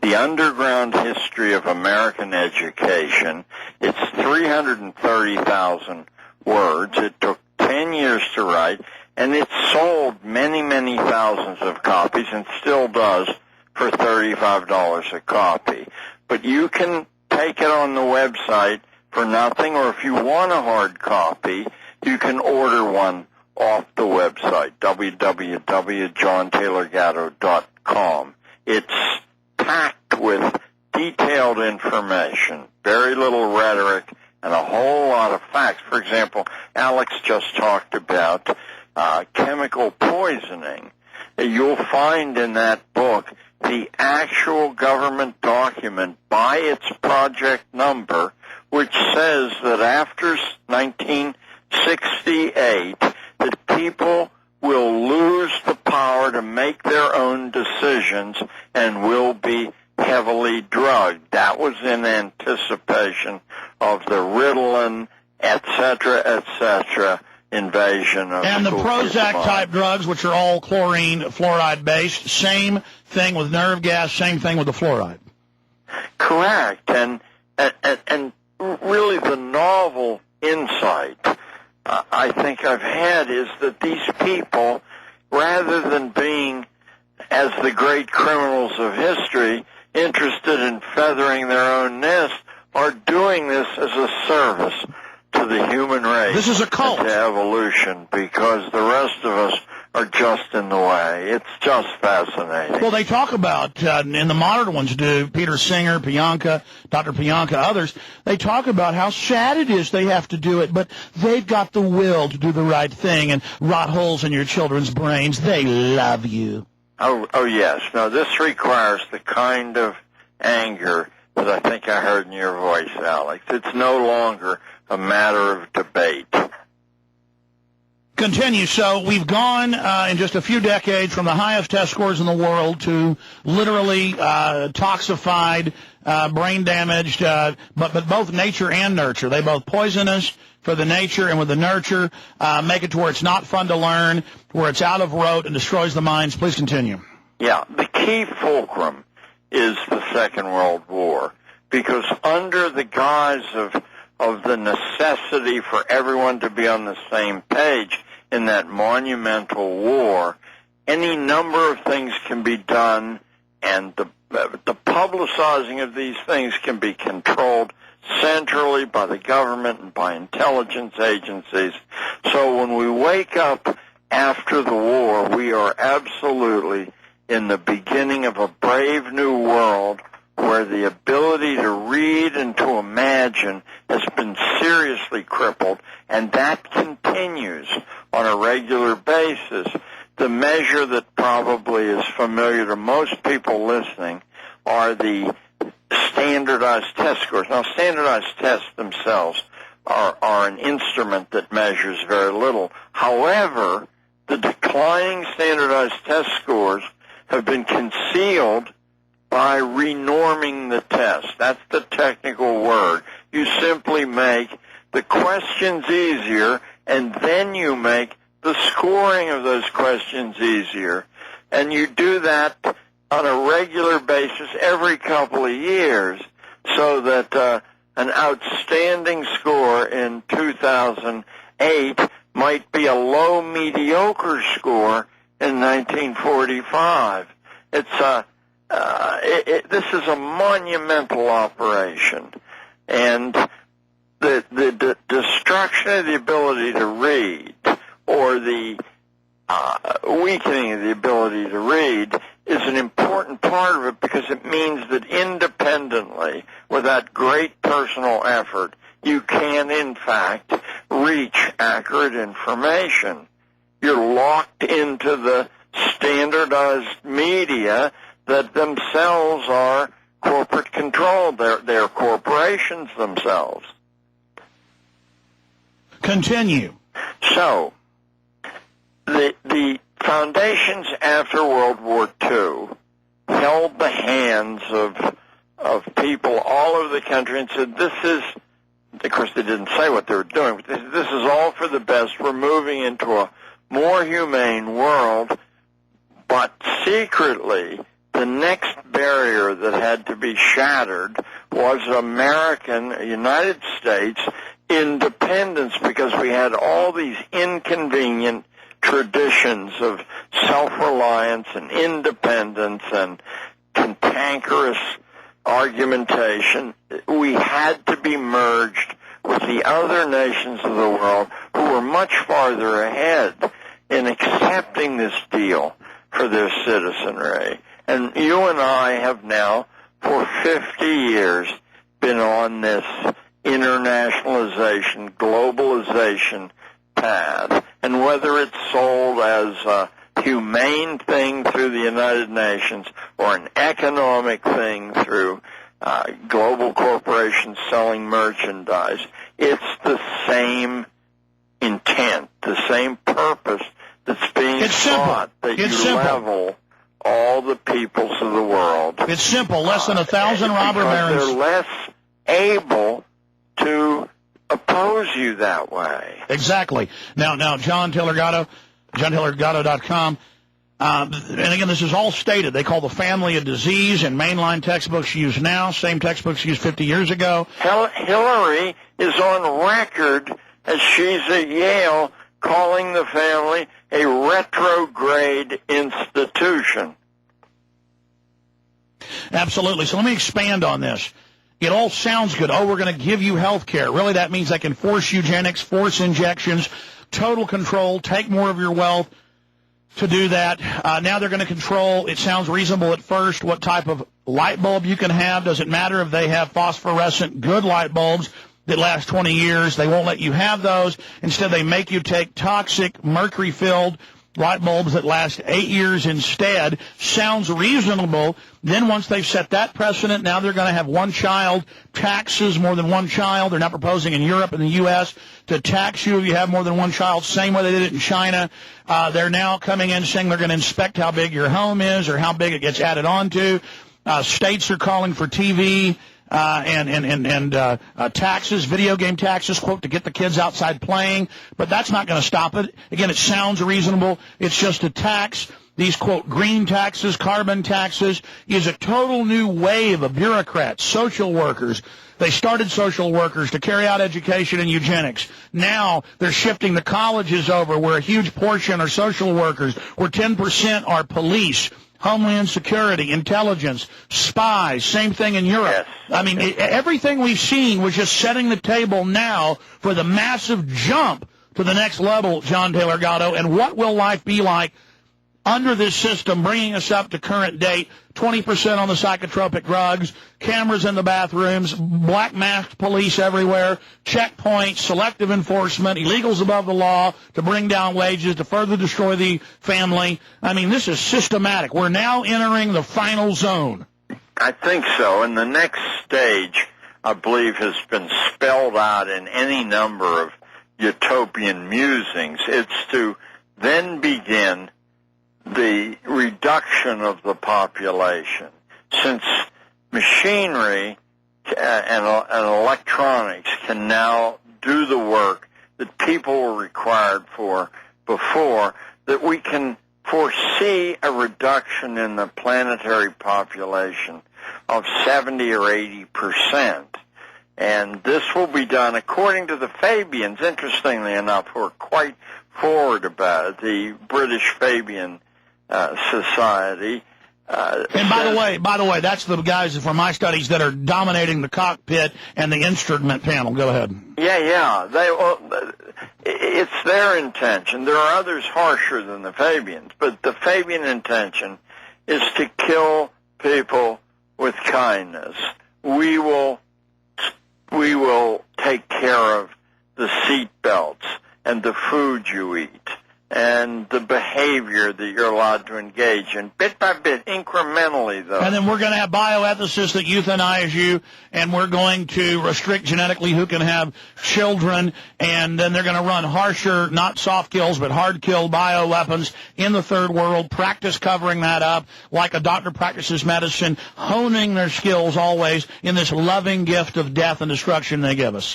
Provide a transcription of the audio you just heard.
The Underground History of American Education. It's 330,000 words. It took 10 years to write, and it sold many, many thousands of copies and still does for $35 a copy. But you can take it on the website for nothing, or if you want a hard copy, you can order one off the website, www.johntaylorgatto.com. It's packed with detailed information, very little rhetoric, and a whole lot of facts. For example, Alex just talked about chemical poisoning. You'll find in that book the actual government document by its project number, which says that after 1968, that people will lose the power to make their own decisions and will be heavily drugged. That was in anticipation of the Ritalin, et cetera, invasion of and the Prozac-type drugs, which are all chlorine, fluoride-based, same thing with nerve gas, same thing with the fluoride. Correct. And really the novel insight I think I've had is that these people, rather than being, as the great criminals of history, interested in feathering their own nest, are doing this as a service to the human race. This is a cult. And to evolution, because the rest of us are just in the way. It's just fascinating. Well, they talk about, and the modern ones do, Peter Singer, Pianka, Dr. Pianka, others, they talk about how sad it is they have to do it, but they've got the will to do the right thing and rot holes in your children's brains. They love you. Oh yes. No, this requires the kind of anger that I think I heard in your voice, Alex. It's no longer a matter of debate. Continue. So we've gone in just a few decades from the highest test scores in the world to literally toxified, brain damaged, but both nature and nurture. They both poison us for the nature, and with the nurture, make it to where it's not fun to learn, where it's out of rote and destroys the minds. Please continue. Yeah, the key fulcrum is the Second World War, because under the guise of the necessity for everyone to be on the same page in that monumental war, any number of things can be done, and the publicizing of these things can be controlled centrally by the government and by intelligence agencies. So when we wake up after the war, we are absolutely in the beginning of a brave new world where the ability to read and to imagine has been seriously crippled, and that continues on a regular basis. The measure that probably is familiar to most people listening are the standardized test scores. Now, standardized tests themselves are an instrument that measures very little. However, the declining standardized test scores have been concealed by renorming the test. That's the technical word. You simply make the questions easier, and then you make the scoring of those questions easier. And you do that on a regular basis every couple of years, so that an outstanding score in 2008 might be a low mediocre score in 1945. This is a monumental operation, and the destruction of the ability to read, or the weakening of the ability to read, is an important part of it, because it means that independently, without great personal effort, you can, in fact, reach accurate information. You're locked into the standardized media that themselves are corporate controlled. They're corporations themselves. Continue. So, the foundations after World War II held the hands of people all over the country and said, this is, of course they didn't say what they were doing, but this is all for the best. We're moving into a more humane world, but secretly the next barrier that had to be shattered was United States independence, because we had all these inconvenient traditions of self-reliance and independence and cantankerous argumentation. We had to be merged with the other nations of the world who were much farther ahead in accepting this deal for their citizenry. And you and I have now, for 50 years, been on this internationalization, globalization path. And whether it's sold as a humane thing through the United Nations or an economic thing through global corporations selling merchandise, it's the same intent, the same purpose that's being sought, that you level all the peoples of the world. It's simple. Less than 1,000 robber barons. They're less able to oppose you that way. Exactly. Now, John Taylor Gatto, JohnTaylorGatto.com. And again, this is all stated. They call the family a disease, and mainline textbooks used now, same textbooks used 50 years ago. Hillary is on record, as she's at Yale, calling the family a retrograde institution. Absolutely. So let me expand on this. It all sounds good. Oh, we're going to give you health care. Really, that means they can force eugenics, force injections, total control, take more of your wealth to do that. Now they're going to control, it sounds reasonable at first, what type of light bulb you can have. Does it matter if they have phosphorescent good light bulbs that last 20 years? They won't let you have those. Instead, they make you take toxic, mercury-filled light bulbs that last 8 years instead. Sounds reasonable. Then once they've set that precedent, now they're going to have one child taxes, more than one child. They're not proposing in Europe and the U.S. to tax you if you have more than one child, same way they did it in China. They're now coming in saying they're going to inspect how big your home is or how big it gets added on to. States are calling for TV and taxes, video game taxes, quote, to get the kids outside playing. But that's not going to stop it. Again, it sounds reasonable. It's just a tax. These, quote, green taxes, carbon taxes, is a total new wave of bureaucrats, social workers. They started social workers to carry out education and eugenics. Now they're shifting the colleges over, where a huge portion are social workers, where 10% are police, Homeland Security, intelligence, spies, same thing in Europe. Yes. I mean, everything we've seen was just setting the table now for the massive jump to the next level, John Taylor Gatto. And what will life be like under this system, bringing us up to current date? 20% on the psychotropic drugs, cameras in the bathrooms, black masked police everywhere, checkpoints, selective enforcement, illegals above the law to bring down wages, to further destroy the family. I mean, this is systematic. We're now entering the final zone. I think so. And the next stage, I believe, has been spelled out in any number of utopian musings. It's to then begin the reduction of the population. Since machinery and electronics can now do the work that people were required for before, that we can foresee a reduction in the planetary population of 70 or 80%. And this will be done according to the Fabians, interestingly enough, who are quite forward about it, the British Fabian Society. And by the way, that's the guys from my studies that are dominating the cockpit and the instrument panel. Go ahead. Yeah. It's their intention. There are others harsher than the Fabians, but the Fabian intention is to kill people with kindness. We will take care of the seat belts and the food you eat and the behavior that you're allowed to engage in, bit by bit, incrementally, though. And then we're going to have bioethicists that euthanize you, and we're going to restrict genetically who can have children, and then they're going to run harsher, not soft kills, but hard kill bioweapons in the third world, practice covering that up like a doctor practices medicine, honing their skills always in this loving gift of death and destruction they give us.